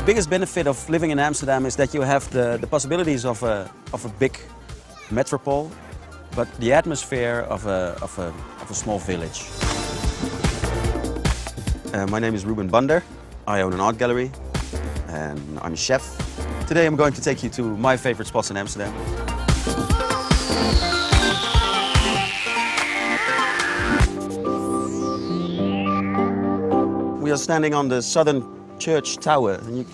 biggest benefit of living in Amsterdam is that you have the possibilities of a big metropole, but the atmosphere of a small village. My name is Ruben Bander. I own an art gallery and I'm a chef. Today I'm going to take you to my favorite spots in Amsterdam. We are standing on the southern church tower. And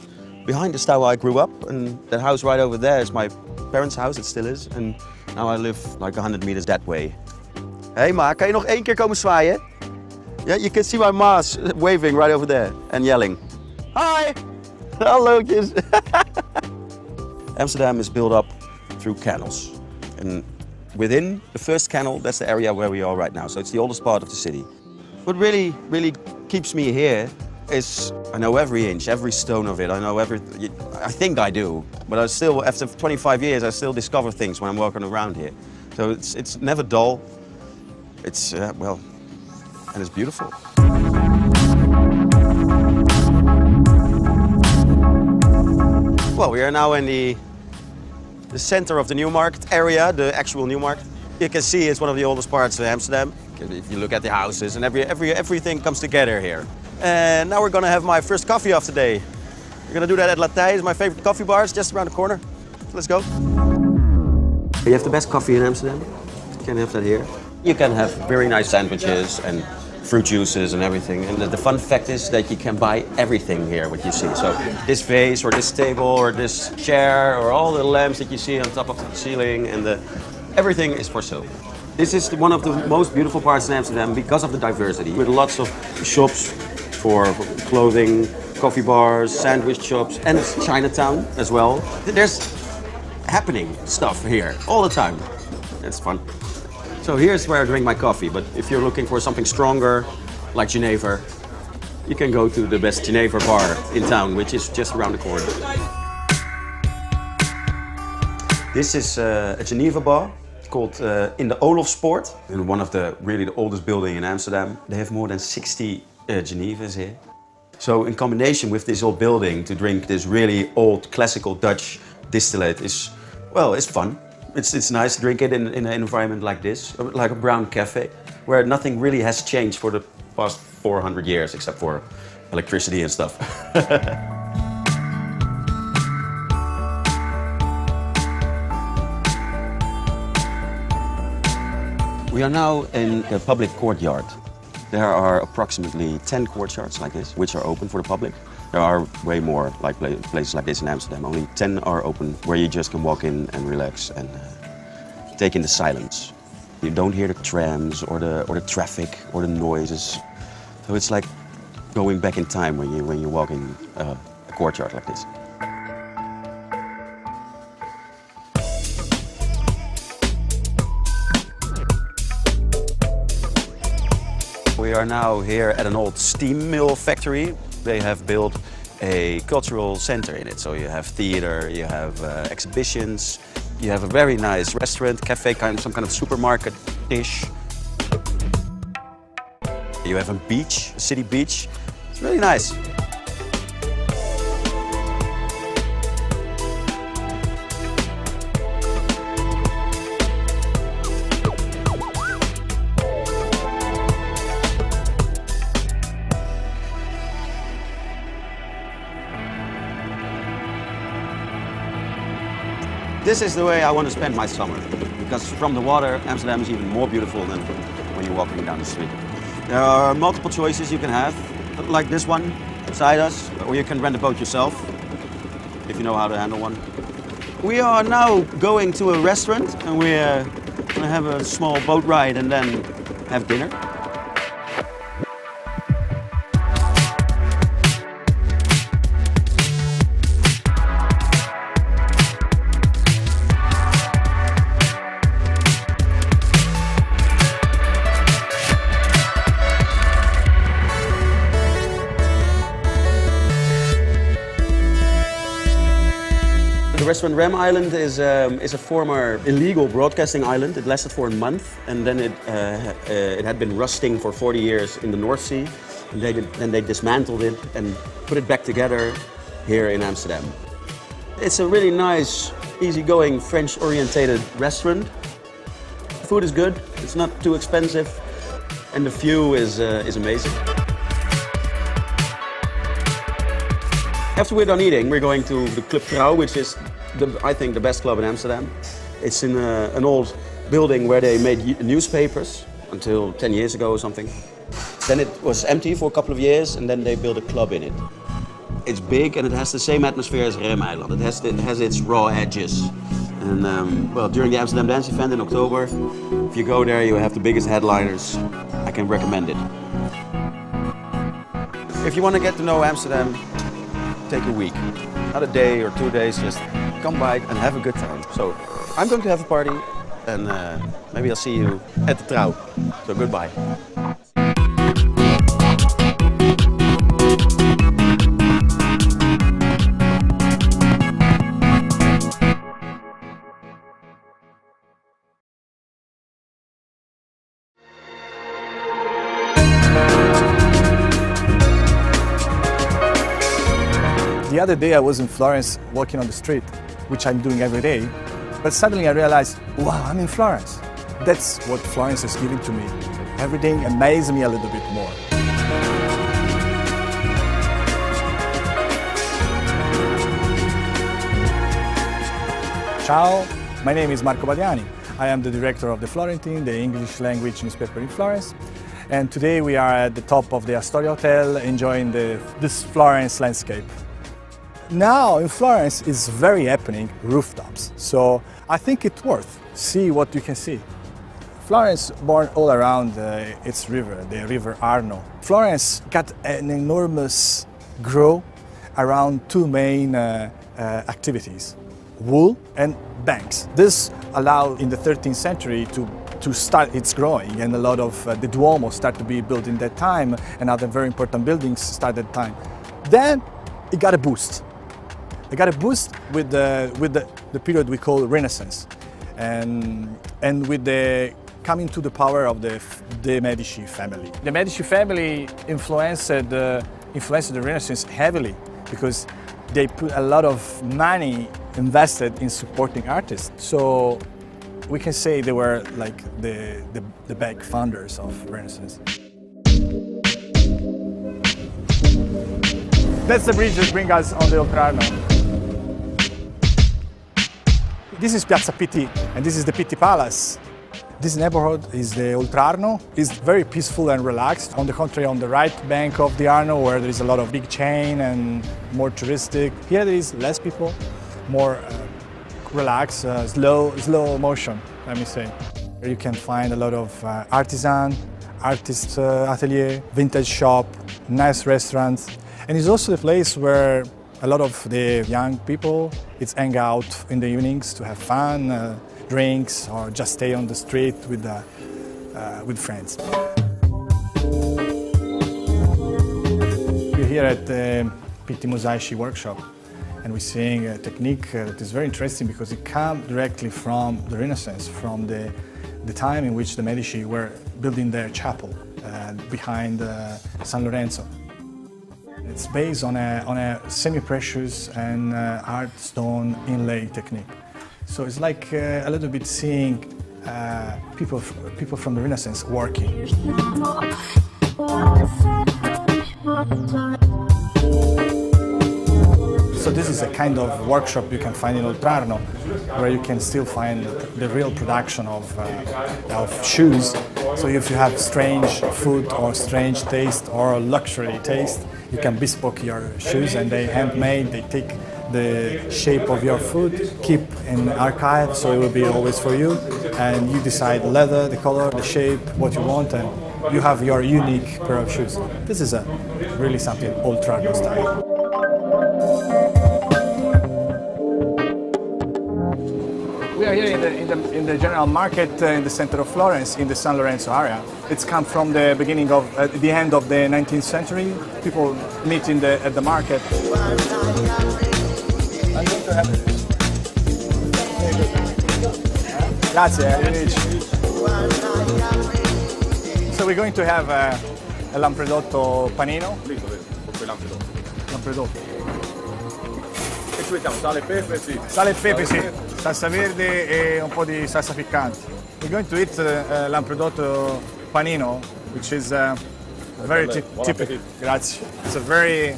behind this tower I grew up, and the house right over there is my parents' house, it still is. And now I live like 100 meters that way. Hey ma, kan je nog één keer komen zwaaien? Yeah, you can see my ma's waving right over there and yelling. Hi! Hello kids! Amsterdam is built up through canals. And within the first canal, that's the area where we are right now. So it's the oldest part of the city. What really keeps me here is I know every inch, every stone of it. I know I think I do, but I still, after 25 years, I still discover things when I'm walking around here. So it's never dull. It's, well, and it's beautiful. Well, we are now in the center of the Newmarket area, the actual Newmarket. You can see it's one of the oldest parts of Amsterdam. If you look at the houses and everything comes together here. And now we're gonna have my first coffee of the day. We're gonna do that at Latijs, my favorite coffee bar. It's just around the corner. So let's go. You have the best coffee in Amsterdam. You can have that here. You can have very nice sandwiches and fruit juices and everything. And the fun fact is that you can buy everything here, what you see. So this vase or this table or this chair or all the lamps that you see on top of the ceiling, and everything is for sale. This is one of the most beautiful parts in Amsterdam because of the diversity. With lots of shops for clothing, coffee bars, sandwich shops, and it's Chinatown as well. There's happening stuff here all the time. It's fun. So here's where I drink my coffee, but if you're looking for something stronger, like Geneva, you can go to the best Geneva bar in town, which is just around the corner. This is a Geneva bar called in the Olofspoort, in one of the oldest buildings in Amsterdam. They have more than 60 Genevas here. So in combination with this old building, to drink this really old classical Dutch distillate is, well, it's fun. It's nice to drink it in an environment like this, like a brown cafe, where nothing really has changed for the past 400 years, except for electricity and stuff. We are now in a public courtyard. There are approximately 10 courtyards like this, which are open for the public. There are way more like places like this in Amsterdam. Only 10 are open, where you just can walk in and relax and take in the silence. You don't hear the trams or the traffic or the noises. So it's like going back in time when you walk in a courtyard like this. We are now here at an old steam mill factory. They have built a cultural center in it. So you have theater, you have exhibitions, you have a very nice restaurant, cafe, some kind of supermarket dish. You have a beach, a city beach. It's really nice. This is the way I want to spend my summer, because from the water, Amsterdam is even more beautiful than when you're walking down the street. There are multiple choices you can have, like this one beside us, or you can rent a boat yourself, if you know how to handle one. We are now going to a restaurant, and we're going to have a small boat ride and then have dinner. The restaurant Ram Island is a former illegal broadcasting island. It lasted for a month, and then it had been rusting for 40 years in the North Sea. And then they dismantled it and put it back together here in Amsterdam. It's a really nice, easygoing, French-orientated restaurant. Food is good, it's not too expensive, and the view is amazing. After we're done eating, we're going to the Club Trouw, which is, I think, the best club in Amsterdam. It's in an old building where they made newspapers until 10 years ago or something. Then it was empty for a couple of years, and then they built a club in it. It's big and it has the same atmosphere as Remeiland. It has its raw edges. And well, during the Amsterdam Dance event in October, if you go there, you have the biggest headliners. I can recommend it. If you want to get to know Amsterdam, take a week. Not a day or 2 days, just come by and have a good time. So I'm going to have a party, and maybe I'll see you at the Trouw. So goodbye. The other day I was in Florence walking on the street, which I'm doing every day, but suddenly I realized, wow, I'm in Florence. That's what Florence is giving to me. Everything amazes me a little bit more. Ciao, my name is Marco Badiani. I am the director of the Florentine, the English language newspaper in Florence. And today we are at the top of the Astoria Hotel enjoying this Florence landscape. Now in Florence is very happening rooftops, so I think it's worth see what you can see. Florence born all around its river, the river Arno. Florence got an enormous growth around two main activities, wool and banks. This allowed in the 13th century to start its growing, and a lot of the Duomo started to be built in that time, and other very important buildings started at that time. Then it got a boost. It got a boost with the period we call Renaissance, and with the coming to the power of the Medici family. The Medici family influenced the Renaissance heavily because they put a lot of money invested in supporting artists. So we can say they were like the big founders of Renaissance. That's the bridge that brings us on the Oltrarno. This is Piazza Pitti, and this is the Pitti Palace. This neighborhood is the Oltrarno. It's very peaceful and relaxed. On the contrary, on the right bank of the Arno, where there is a lot of big chain and more touristic, here there is less people, more relaxed, slow motion, let me say. You can find a lot of artisan, artist atelier, vintage shop, nice restaurants. And it's also the place where a lot of the young people hang out in the evenings to have fun, drinks, or just stay on the street with friends. We're here at the Pitti Mosaici workshop, and we're seeing a technique that is very interesting because it comes directly from the Renaissance, from the time in which the Medici were building their chapel behind San Lorenzo. It's based on a semi-precious and hard stone inlay technique. So it's like a little bit seeing people from the Renaissance working. So this is a kind of workshop you can find in Oltrarno, where you can still find the real production of shoes. So if you have strange food or strange taste or luxury taste, you can bespoke your shoes, and they handmade. They take the shape of your foot, keep in archive, so it will be always for you. And you decide the leather, the color, the shape, what you want, and you have your unique pair of shoes. This is really something Oltrarno style. We are here in the general market in the center of Florence, in the San Lorenzo area. It's come from the beginning of the end of the 19th century. People meet at the market. I'm going to have it. Grazie, arrivederci. So we're going to have a lampredotto panino. Lampredotto. Che ci mettiamo? Sale e pepe, sì. Sale e pepe, sì. Salsa verde e un po' di salsa piccante. We're going to eat l'amprodotto panino, which is very typical. Grazie. It's a very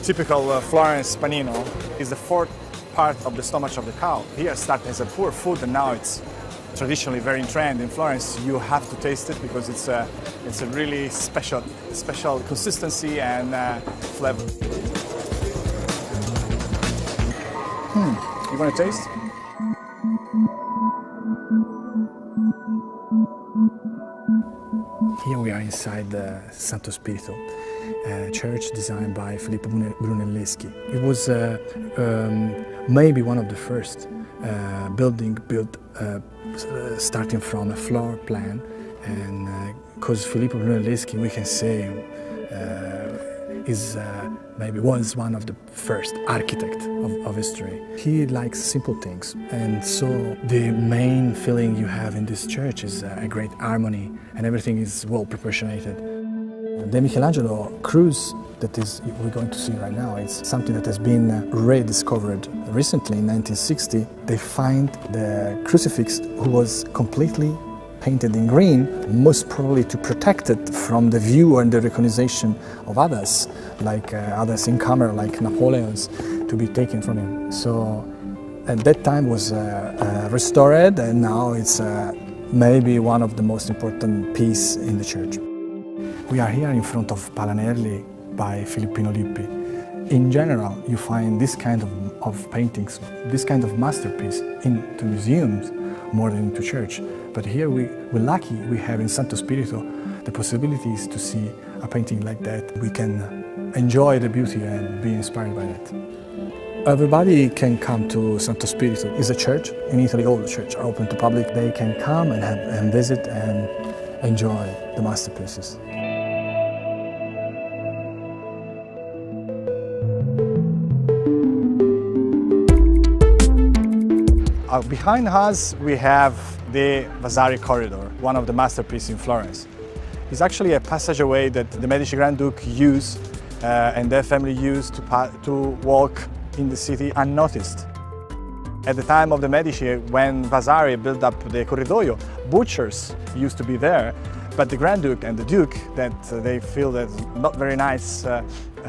typical Florence panino. It's the fourth part of the stomach of the cow. Here it started as a poor food and now it's traditionally very in trend in Florence. You have to taste it because it's a really special consistency and flavor. You want to taste? Here we are inside the Santo Spirito, a church designed by Filippo Brunelleschi. It was maybe one of the first building built starting from a floor plan, and because Filippo Brunelleschi, we can say, was one of the first architect of history. He likes simple things, and so the main feeling you have in this church is a great harmony, and everything is well proportionated. The Michelangelo cruise that we're going to see right now, it's something that has been rediscovered recently in 1960. They find the crucifix who was completely painted in green, most probably to protect it from the view and the recognition of others, like others in camera, like Napoleon's, to be taken from him. So at that time was restored, and now it's maybe one of the most important pieces in the church. We are here in front of Palanerli by Filippino Lippi. In general, you find this kind of paintings, this kind of masterpiece into museums more than into church. But here we're lucky we have in Santo Spirito the possibilities to see a painting like that. We can enjoy the beauty and be inspired by that. Everybody can come to Santo Spirito. It's a church. In Italy, all the churches are open to public. They can come and visit and enjoy the masterpieces. Behind us we have the Vasari Corridor, one of the masterpieces in Florence. It's actually a passageway that the Medici Grand Duke used and their family used to walk in the city unnoticed. At the time of the Medici, when Vasari built up the Corridoio, butchers used to be there, but the Grand Duke and the Duke, that they feel that not very nice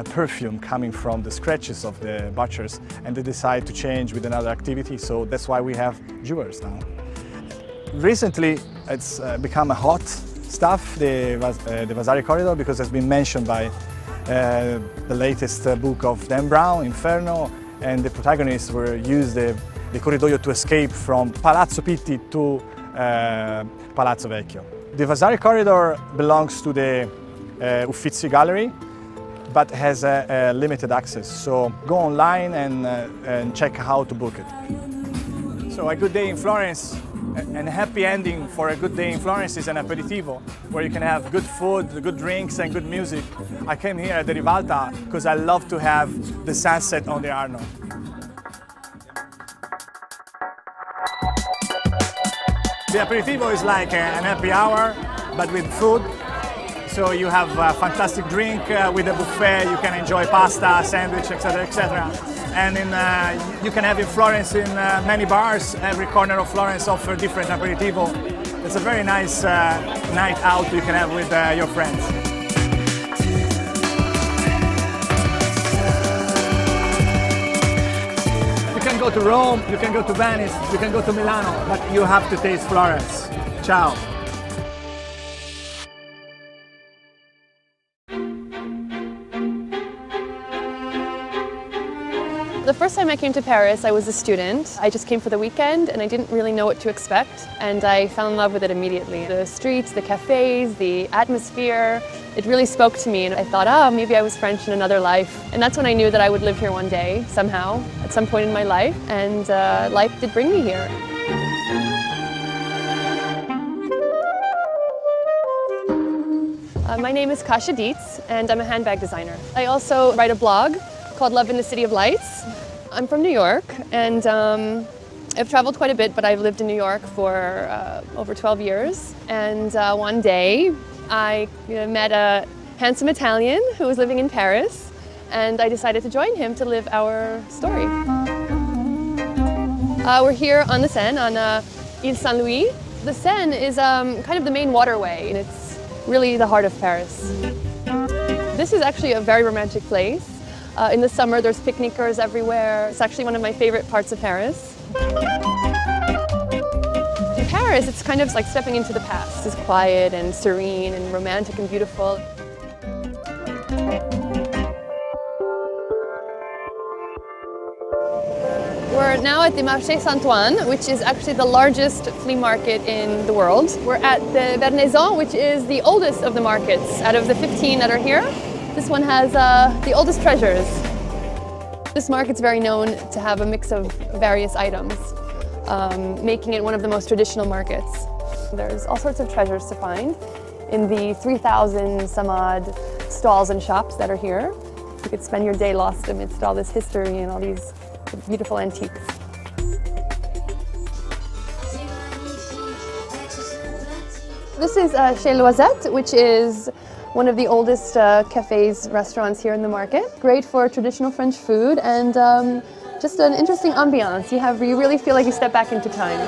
perfume coming from the scratches of the butchers, and they decide to change with another activity, so that's why we have jewelers now. Recently, it's become a hot stuff, the Vasari Corridor, because it's been mentioned by the latest book of Dan Brown, Inferno, and the protagonists were used the Corridoio to escape from Palazzo Pitti to Palazzo Vecchio. The Vasari Corridor belongs to the Uffizi Gallery, but has a limited access, so go online and check how to book it. So a good day in Florence, and a happy ending for a good day in Florence is an aperitivo, where you can have good food, good drinks and good music. I came here at the Rivalta because I love to have the sunset on the Arno. The aperitivo is like an happy hour, but with food. So you have a fantastic drink with a buffet, you can enjoy pasta, sandwich, etc., etc. And you can have in Florence in many bars, every corner of Florence offers different aperitivo. It's a very nice night out you can have with your friends. You can go to Rome, you can go to Venice, you can go to Milano, but you have to taste Florence. Ciao. The first time I came to Paris, I was a student. I just came for the weekend and I didn't really know what to expect, and I fell in love with it immediately. The streets, the cafes, the atmosphere, it really spoke to me, and I thought, maybe I was French in another life. And that's when I knew that I would live here one day, somehow, at some point in my life, and life did bring me here. My name is Kasia Dietz, and I'm a handbag designer. I also write a blog called Love in the City of Lights. I'm from New York, and I've traveled quite a bit, but I've lived in New York for over 12 years. And one day I met a handsome Italian who was living in Paris, and I decided to join him to live our story. We're here on the Seine, on Ile Saint-Louis. The Seine is kind of the main waterway, and it's really the heart of Paris. This is actually a very romantic place. In the summer, there's picnickers everywhere. It's actually one of my favorite parts of Paris. In Paris, it's kind of like stepping into the past. It's quiet and serene and romantic and beautiful. We're now at the Marché Saint-Ouen, which is actually the largest flea market in the world. We're at the Vernaison, which is the oldest of the markets. Out of the 15 that are here, this one has the oldest treasures. This market's very known to have a mix of various items, making it one of the most traditional markets. There's all sorts of treasures to find in the 3,000 some odd stalls and shops that are here. You could spend your day lost amidst all this history and all these beautiful antiques. This is Chez Loisette, which is one of the oldest cafes, restaurants here in the market. Great for traditional French food and just an interesting ambiance. You really feel like you step back into time.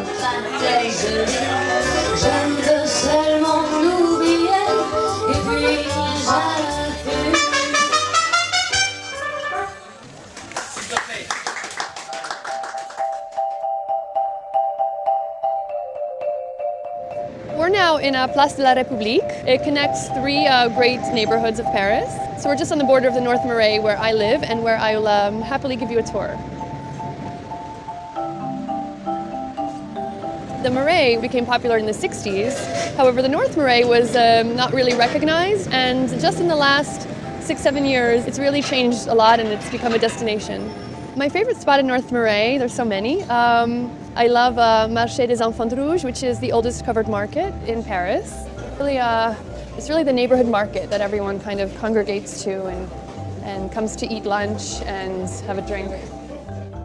We're now in Place de la République. It connects three great neighborhoods of Paris. So we're just on the border of the North Marais where I live and where I will happily give you a tour. The Marais became popular in the 60s. However, the North Marais was not really recognized, and just in the last 6-7 years, it's really changed a lot and it's become a destination. My favorite spot in North Marais, there's so many. I love Marché des Enfants Rouges, which is the oldest covered market in Paris. It's really the neighborhood market that everyone kind of congregates to and comes to eat lunch and have a drink.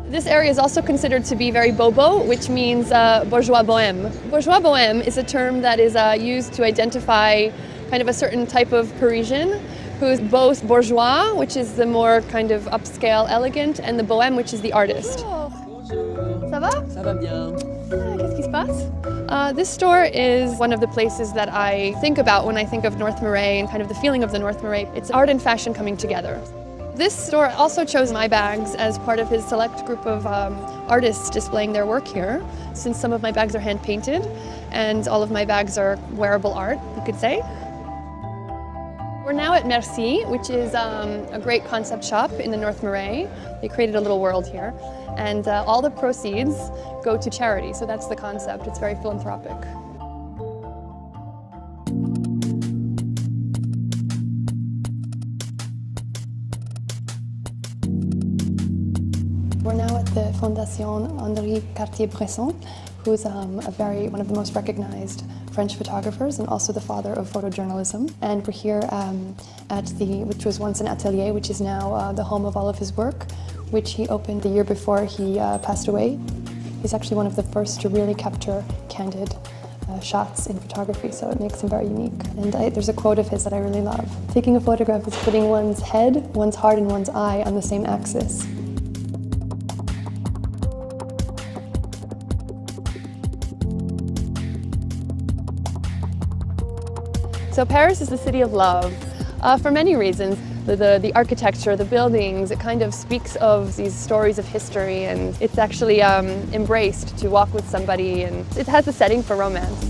This area is also considered to be very bobo, which means bourgeois bohème. Bourgeois bohème is a term that is used to identify kind of a certain type of Parisian who's both bourgeois, which is the more kind of upscale, elegant, and the bohème, which is the artist. Ça va? Ça va bien. Qu'est-ce qui se passe? This store is one of the places that I think about when I think of North Marais and kind of the feeling of the North Marais. It's art and fashion coming together. This store also chose my bags as part of his select group of artists displaying their work here, since some of my bags are hand-painted and all of my bags are wearable art, you could say. We're now at Merci, which is a great concept shop in the North Marais. They created a little world here. And all the proceeds go to charity, so that's the concept. It's very philanthropic. We're now at the Fondation Henri Cartier-Bresson, who's one of the most recognized French photographers and also the father of photojournalism. And we're here which was once an atelier, which is now the home of all of his work, which he opened the year before he passed away. He's actually one of the first to really capture candid shots in photography, so it makes him very unique. And there's a quote of his that I really love. Taking a photograph is putting one's head, one's heart, and one's eye on the same axis. So Paris is the city of love for many reasons. The architecture, the buildings, it kind of speaks of these stories of history, and it's actually embraced to walk with somebody, and it has a setting for romance.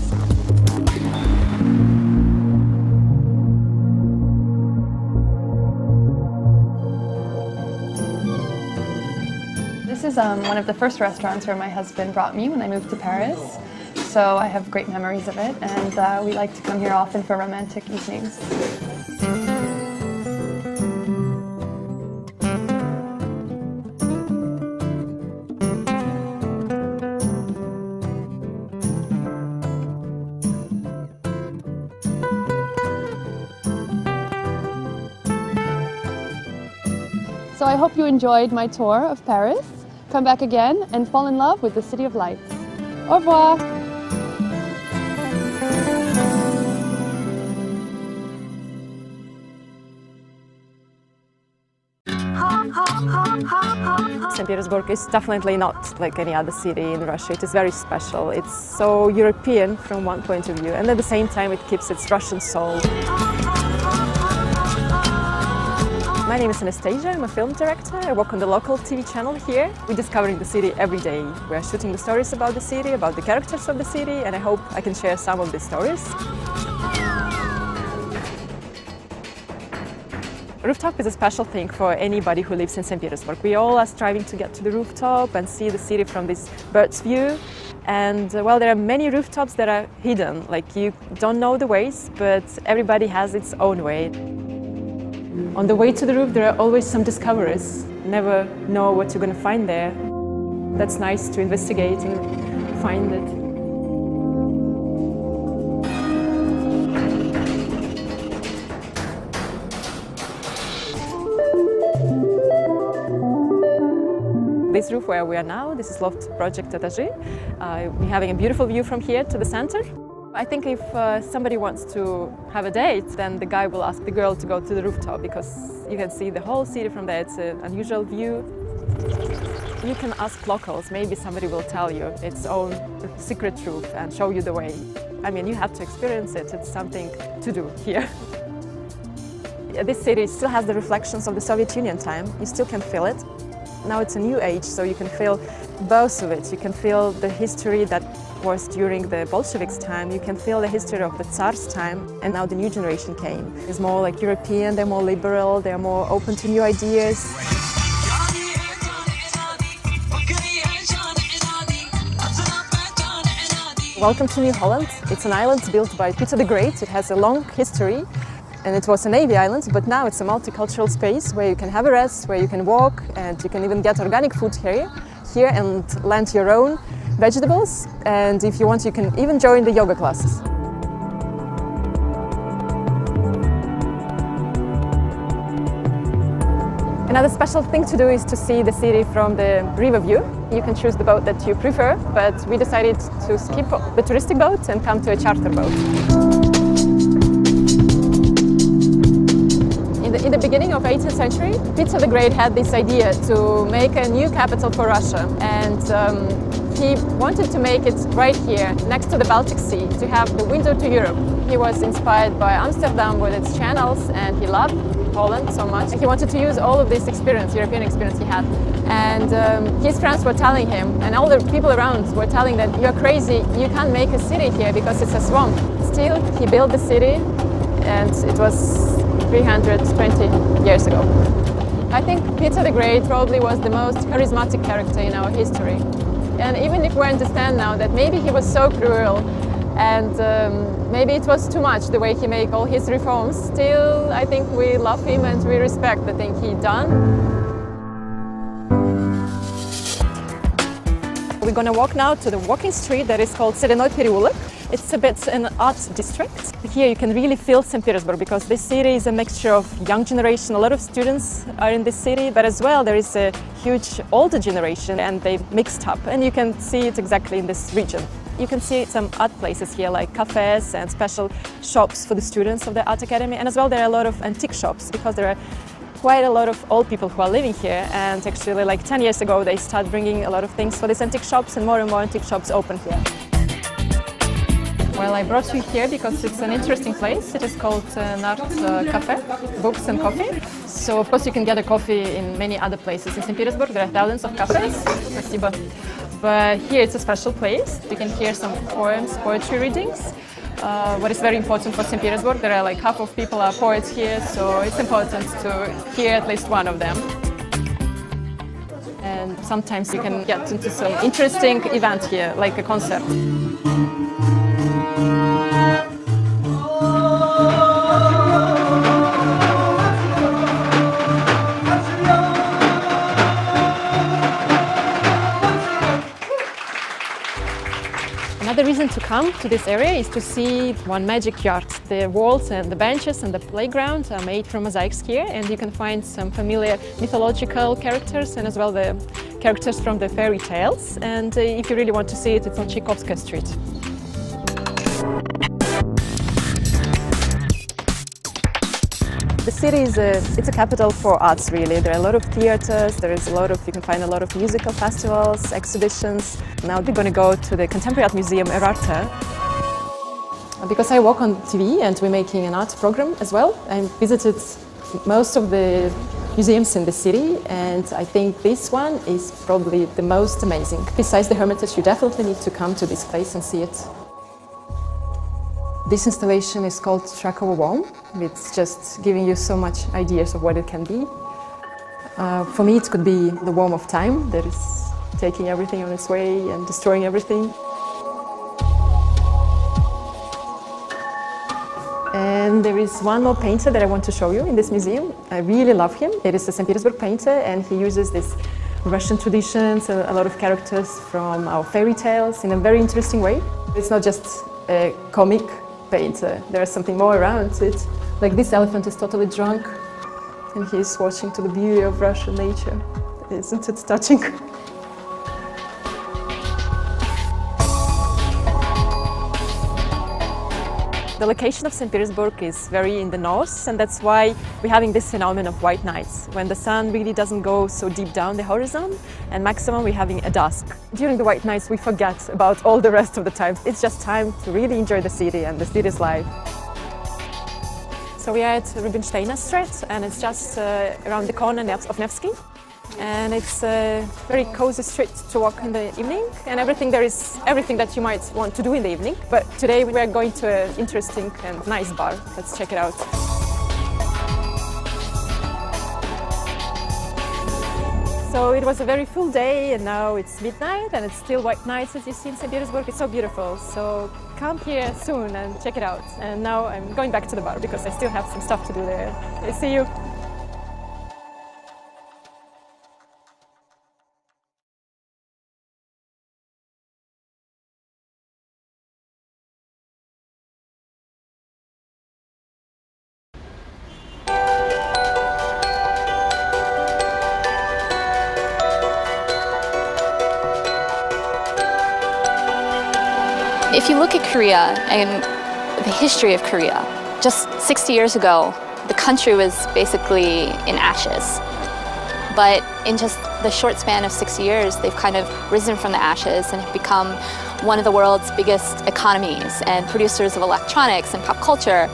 This is one of the first restaurants where my husband brought me when I moved to Paris. So I have great memories of it, and we like to come here often for romantic evenings. So I hope you enjoyed my tour of Paris. Come back again and fall in love with the City of Lights. Au revoir! St. Petersburg is definitely not like any other city in Russia. It is very special. It's so European from one point of view, and at the same time it keeps its Russian soul. My name is Anastasia, I'm a film director. I work on the local TV channel here. We're discovering the city every day. We are shooting the stories about the city, about the characters of the city, and I hope I can share some of these stories. Rooftop is a special thing for anybody who lives in St. Petersburg. We all are striving to get to the rooftop and see the city from this bird's view. And well, there are many rooftops that are hidden, like you don't know the ways, but everybody has its own way. On the way to the roof, there are always some discoveries. You never know what you're going to find there. That's nice to investigate and find it. This roof where we are now, this is Loft Project Etages. We're having a beautiful view from here to the center. I think if somebody wants to have a date, then the guy will ask the girl to go to the rooftop because you can see the whole city from there. It's an unusual view. You can ask locals, maybe somebody will tell you its own secret roof and show you the way. I mean, you have to experience it. It's something to do here. This city still has the reflections of the Soviet Union time. You still can feel it. Now it's a new age, so you can feel both of it. You can feel the history that was during the Bolsheviks' time. You can feel the history of the Tsar's time. And now the new generation came. It's more like European, they're more liberal, they're more open to new ideas. Welcome to New Holland. It's an island built by Peter the Great. It has a long history. And it was a Navy island, but now it's a multicultural space where you can have a rest, where you can walk, and you can even get organic food here and plant your own vegetables. And if you want, you can even join the yoga classes. Another special thing to do is to see the city from the river view. You can choose the boat that you prefer, but we decided to skip the touristic boat and come to a charter boat. In the beginning of 18th century, Peter the Great had this idea to make a new capital for Russia, and he wanted to make it right here, next to the Baltic Sea, to have the window to Europe. He was inspired by Amsterdam with its channels, and he loved Poland so much. He wanted to use all of this experience, European experience he had. And his friends were telling him, and all the people around were telling that you're crazy, you can't make a city here because it's a swamp. Still, he built the city, and it was 320 years ago. I think Peter the Great probably was the most charismatic character in our history. And even if we understand now that maybe he was so cruel and maybe it was too much the way he made all his reforms, still I think we love him and we respect the thing he done. We're going to walk now to the walking street that is called Serenoi Переулок. It's a bit an art district. Here you can really feel St. Petersburg because this city is a mixture of young generation. A lot of students are in this city, but as well there is a huge older generation and they mixed up, and you can see it exactly in this region. You can see some art places here like cafes and special shops for the students of the art academy, and as well there are a lot of antique shops because there are quite a lot of old people who are living here, and actually like 10 years ago they started bringing a lot of things for these antique shops, and more antique shops open here. Well, I brought you here because it's an interesting place. It is called an art cafe, books and coffee. So of course you can get a coffee in many other places. In St. Petersburg there are thousands of cafes. Спасибо. But here it's a special place. You can hear some poems, poetry readings. What is very important for St. Petersburg, there are like half of people are poets here, so it's important to hear at least one of them. And sometimes you can get into some interesting event here, like a concert. Another reason to come to this area is to see one magic yard. The walls and the benches and the playground are made from mosaics here, and you can find some familiar mythological characters and as well the characters from the fairy tales. And if you really want to see it, it's on Tchaikovsky Street. The city is it's a capital for arts, really. There are a lot of theaters, you can find a lot of musical festivals, exhibitions. Now they're going to go to the Contemporary Art Museum Erarte. Because I work on TV and we're making an art program as well, I visited most of the museums in the city, and I think this one is probably the most amazing. Besides the Hermitage, you definitely need to come to this place and see it. This installation is called Krakow Worm. It's just giving you so much ideas of what it can be. For me, it could be the worm of time that is taking everything on its way and destroying everything. And there is one more painter that I want to show you in this museum. I really love him. It is a St. Petersburg painter, and he uses these Russian traditions, a lot of characters from our fairy tales in a very interesting way. It's not just a comic painter, there's something more around it. Like this elephant is totally drunk and he's watching to the beauty of Russian nature. Isn't it touching? The location of St. Petersburg is very in the north, and that's why we're having this phenomenon of white nights, when the sun really doesn't go so deep down the horizon, and maximum we're having a dusk. During the white nights we forget about all the rest of the time. It's just time to really enjoy the city and the city's life. So we are at Rubinsteiner Street, and it's just around the corner of Nevsky. And it's a very cozy street to walk in the evening, and there is everything that you might want to do in the evening. But today we are going to an interesting and nice bar. Let's check it out. So it was a very full day, and now it's midnight and it's still white nights as you see in St. Petersburg. It's so beautiful. So come here soon and check it out. And now I'm going back to the bar because I still have some stuff to do there. I see you. If you look at Korea and the history of Korea, just 60 years ago, the country was basically in ashes. But in just the short span of 60 years, they've kind of risen from the ashes and have become one of the world's biggest economies and producers of electronics and pop culture.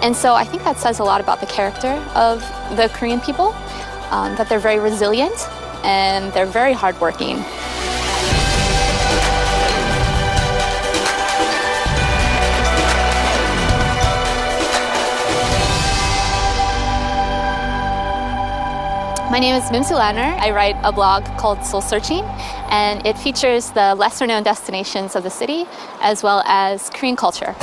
And so I think that says a lot about the character of the Korean people, that they're very resilient and they're very hardworking. My name is Mimsy Lanner. I write a blog called Soul Searching, and it features the lesser-known destinations of the city as well as Korean culture.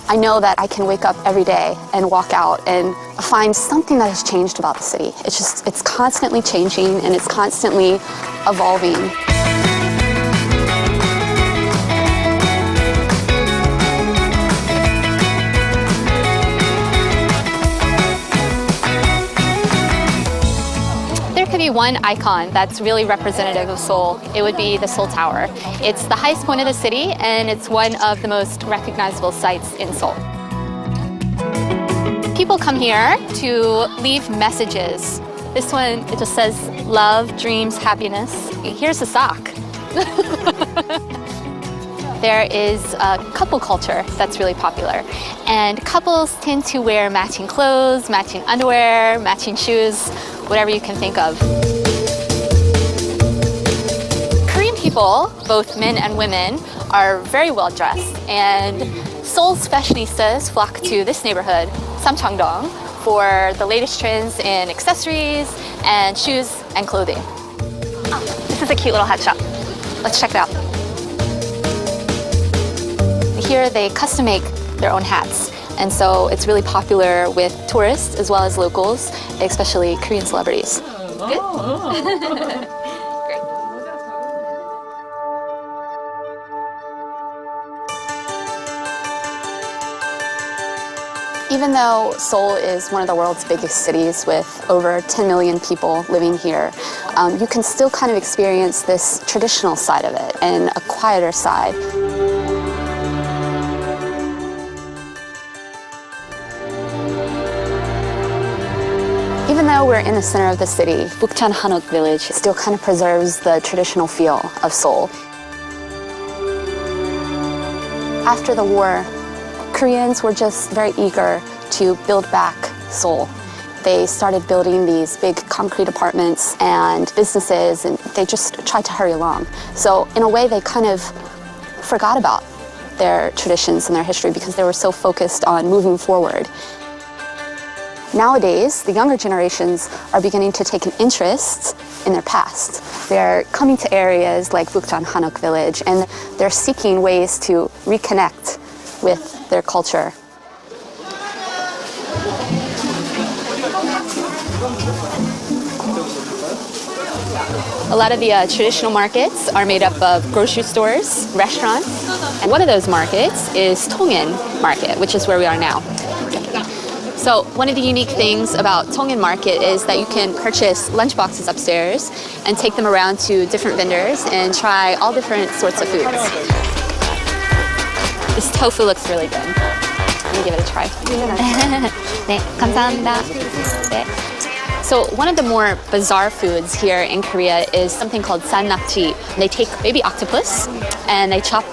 I know that I can wake up every day and walk out and find something that has changed about the city. It's constantly changing and it's constantly evolving. One icon that's really representative of Seoul, it would be the Seoul Tower. It's the highest point of the city, and it's one of the most recognizable sites in Seoul. People come here to leave messages. This one, it just says love, dreams, happiness. Here's a sock. There is a couple culture that's really popular, and couples tend to wear matching clothes, matching underwear, matching shoes, whatever you can think of. Korean people, both men and women, are very well dressed, and Seoul's fashionistas flock to this neighborhood, Samcheongdong, for the latest trends in accessories and shoes and clothing. Oh, this is a cute little hat shop. Let's check it out. Here they custom make their own hats, and so it's really popular with tourists as well as locals, especially Korean celebrities. Good? Great. Even though Seoul is one of the world's biggest cities with over 10 million people living here, you can still kind of experience this traditional side of it and a quieter side. Even though we're in the center of the city, Bukchon Hanok village still kind of preserves the traditional feel of Seoul. After the war, Koreans were just very eager to build back Seoul. They started building these big concrete apartments and businesses, and they just tried to hurry along. So in a way, they kind of forgot about their traditions and their history because they were so focused on moving forward. Nowadays, the younger generations are beginning to take an interest in their past. They're coming to areas like Bukchon Hanok village, and they're seeking ways to reconnect with their culture. A lot of the traditional markets are made up of grocery stores, restaurants, and one of those markets is Tongin Market, which is where we are now. So one of the unique things about Tongin Market is that you can purchase lunch boxes upstairs and take them around to different vendors and try all different sorts of foods. This tofu looks really good. Let me give it a try. 네, 감사합니다. 네. So one of the more bizarre foods here in Korea is something called sannakji. They take baby octopus and they chop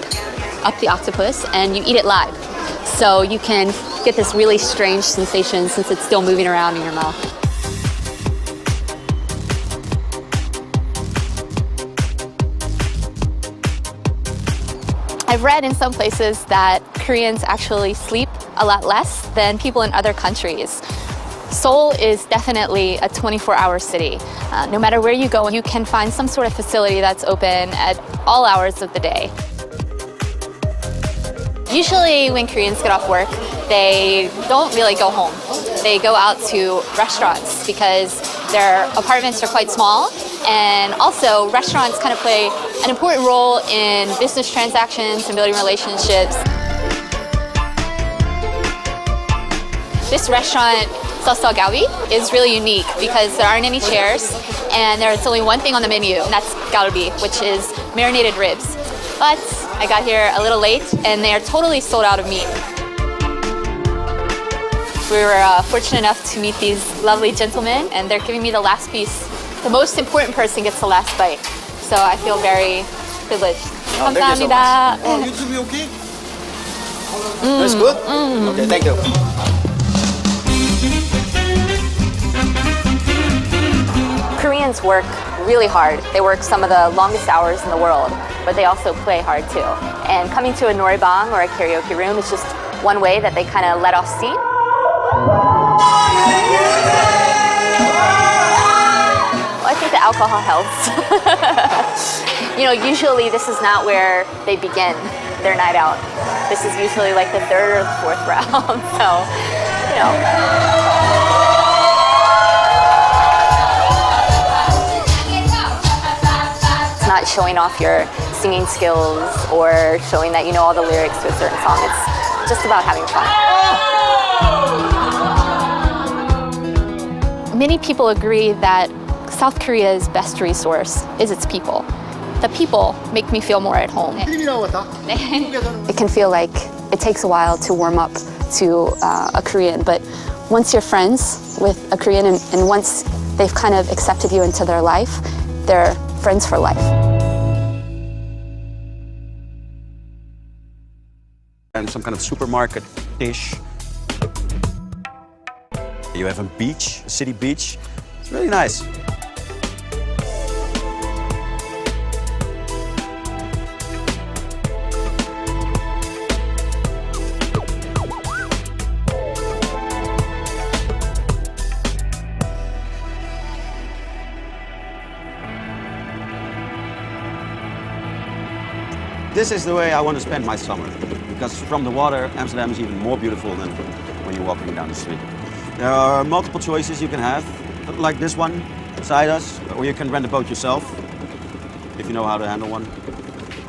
up the octopus and you eat it live. So you can get this really strange sensation since it's still moving around in your mouth. I've read in some places that Koreans actually sleep a lot less than people in other countries. Seoul is definitely a 24-hour city. No matter where you go, you can find some sort of facility that's open at all hours of the day. Usually when Koreans get off work, they don't really go home. They go out to restaurants because their apartments are quite small, and also restaurants kind of play an important role in business transactions and building relationships. This restaurant, Gawi, is really unique because there aren't any chairs and there's only one thing on the menu, and that's galbi, which is marinated ribs. But I got here a little late and they are totally sold out of meat. We were fortunate enough to meet these lovely gentlemen, and they're giving me the last piece. The most important person gets the last bite, so I feel very privileged. Oh, thank you so 감사합니다. Oh, you to be okay? That's good? Okay, thank you. Koreans work really hard. They work some of the longest hours in the world, but they also play hard too. And coming to a noraebang or a karaoke room is just one way that they kind of let off steam. Well, I think the alcohol helps. Usually this is not where they begin their night out. This is usually like the third or the fourth round. So, It's not showing off your singing skills or showing that you know all the lyrics to a certain song. It's just about having fun. Many people agree that South Korea's best resource is its people. The people make me feel more at home. It can feel like it takes a while to warm up to a Korean, but once you're friends with a Korean and once they've kind of accepted you into their life, they're friends for life. And some kind of supermarket dish. You have a beach, a city beach. It's really nice. This is the way I want to spend my summer, because from the water, Amsterdam is even more beautiful than when you're walking down the street. There are multiple choices you can have, like this one beside us, or you can rent a boat yourself, if you know how to handle one.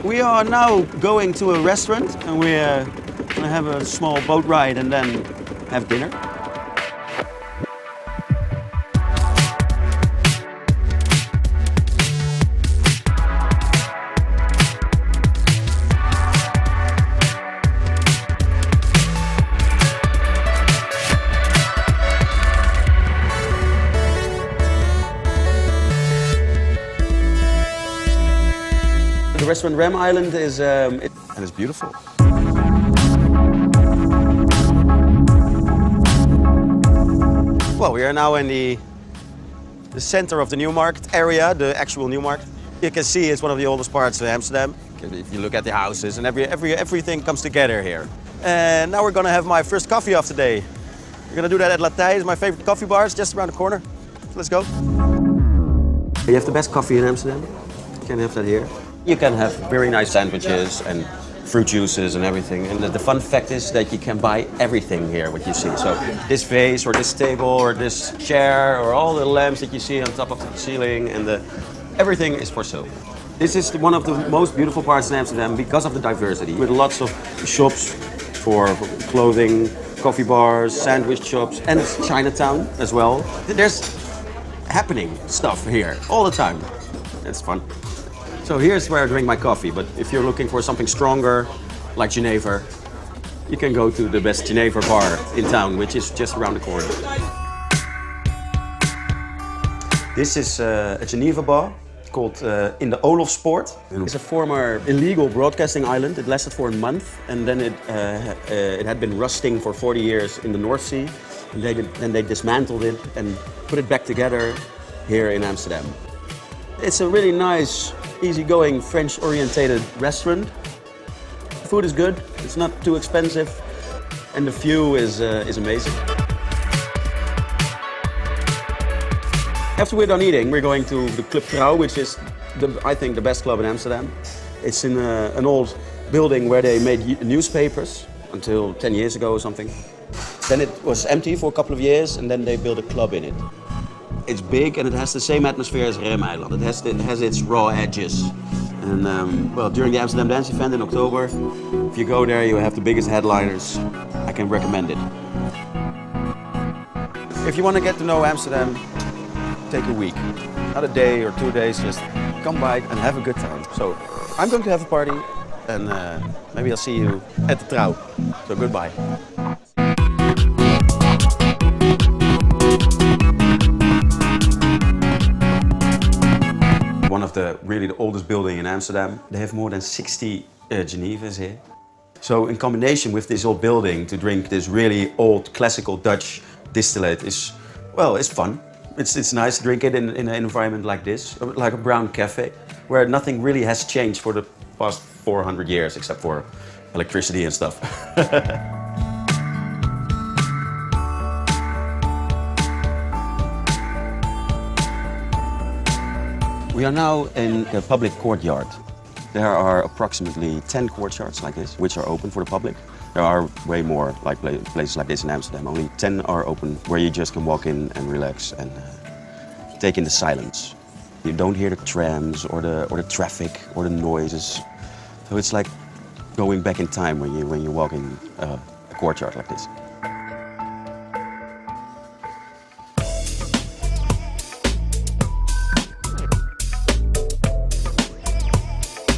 We are now going to a restaurant, and we're going to have a small boat ride and then have dinner. the restaurant Rem Island is, and it's beautiful. Well, we are now in the center of the Newmarket area, the actual Newmarket. You can see it's one of the oldest parts of Amsterdam. If you look at the houses and everything comes together here. And now we're gonna have my first coffee of the day. We're gonna do that at Latij, my favorite coffee bar. It's just around the corner. So let's go. You have the best coffee in Amsterdam. You can have that here. You can have very nice sandwiches and fruit juices and everything. And the fun fact is that you can buy everything here, what you see. So this vase or this table or this chair or all the lamps that you see on top of the ceiling and everything is for sale. This is one of the most beautiful parts in Amsterdam because of the diversity. With lots of shops for clothing, coffee bars, sandwich shops, and it's Chinatown as well. There's happening stuff here all the time. It's fun. So here's where I drink my coffee, but if you're looking for something stronger, like Geneva, you can go to the best Geneva bar in town, which is just around the corner. This is a Geneva bar called in the Olofspoort. It's a former illegal broadcasting island. It lasted for a month, and then it had been rusting for 40 years in the North Sea. And then they dismantled it and put it back together here in Amsterdam. It's a really nice, easygoing, French-orientated restaurant. The food is good, it's not too expensive, and the view is amazing. After we're done eating, we're going to the Club Trouw, which is, I think, the best club in Amsterdam. It's in an old building where they made newspapers until 10 years ago or something. Then it was empty for a couple of years, and then they built a club in it. It's big and it has the same atmosphere as Rem Island. It has its raw edges. And well, during the Amsterdam Dance event in October, if you go there, you have the biggest headliners. I can recommend it. If you want to get to know Amsterdam, take a week, not a day or 2 days, just come by and have a good time. So I'm going to have a party and maybe I'll see you at the Trouw. So goodbye. One of the oldest building in Amsterdam. They have more than 60 Genevas here. So in combination with this old building, to drink this really old classical Dutch distillate is, well, it's fun. It's nice to drink it in an environment like this, like a brown cafe, where nothing really has changed for the past 400 years, except for electricity and stuff. We are now in a public courtyard. There are approximately 10 courtyards like this, which are open for the public. There are way more like places like this in Amsterdam. Only 10 are open, where you just can walk in and relax and take in the silence. You don't hear the trams or the traffic or the noises. So it's like going back in time when you walk in a courtyard like this.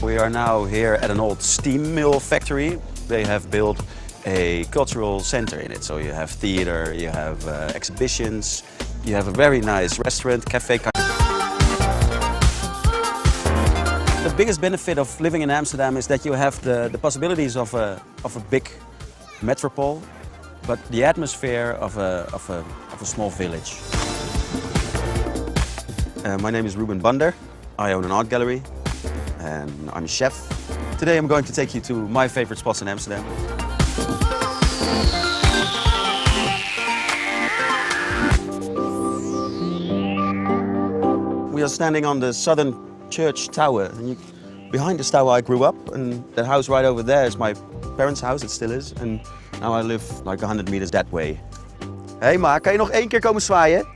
We are now here at an old steam mill factory. They have built a cultural center in it. So you have theater, you have exhibitions, you have a very nice restaurant, cafe. The biggest benefit of living in Amsterdam is that you have the possibilities of a big metropole, but the atmosphere of a small village. My name is Ruben Bander. I own an art gallery and I'm a chef. Today I'm going to take you to my favorite spots in Amsterdam. We are standing on the Southern Church Tower. And behind this tower I grew up, and that house right over there is my parents' house, it still is. And now I live like 100 meters that way. Hey ma, kan je nog 1 keer komen zwaaien?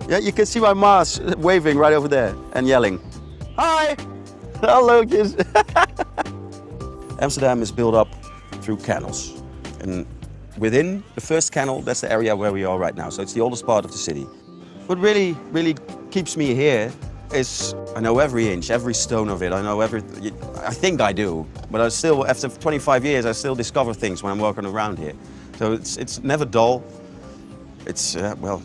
Yeah, you can see my ma's waving right over there and yelling. Hi! Hello kids! Amsterdam is built up through canals. And within the first canal, that's the area where we are right now. So it's the oldest part of the city. What really keeps me here is I know every inch, every stone of it. I know I think I do, but I still, after 25 years, I still discover things when I'm walking around here. So it's never dull. It's, well,